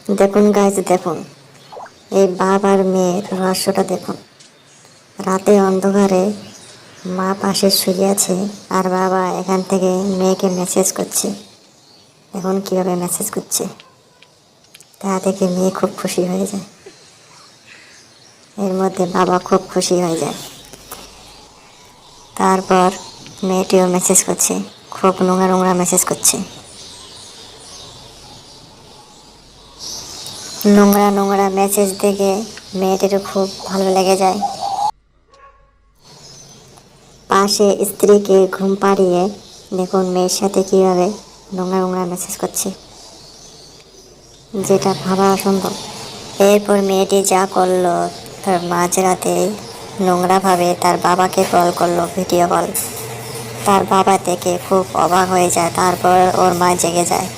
দেখুন গাইজ, দেখুন এই বাপ আর মেয়ের রহস্যটা দেখুন। রাতে অন্ধকারে মা পাশে শুয়ে আছে আর বাবা এখান থেকে মেয়েকে মেসেজ করছে। এখন কিভাবে মেসেজ করছে তা দেখে মেয়ে খুব খুশি হয়ে যায়। এর মধ্যে বাবা খুব খুশি হয়ে যায়। তারপর মেয়েটিও মেসেজ করছে, খুব নোংরা নোংরা মেসেজ করছে। নোংরা নোংরা মেসেজ দেখে মেয়েটিরও খুব ভালো লেগে যায়। পাশে স্ত্রীকে ঘুম পাড়িয়ে দেখুন মেয়ের সাথে কীভাবে নোংরা নোংরা মেসেজ করছে, যেটা ভাবা অসম্ভব। এরপর মেয়েটি যা করলো, তার মাঝরাতে নোংরাভাবে তার বাবাকে কল করলো, ভিডিও কল। তার বাবা দেখে খুব অবাক হয়ে যায়। তারপর ওর মা জেগে যায়।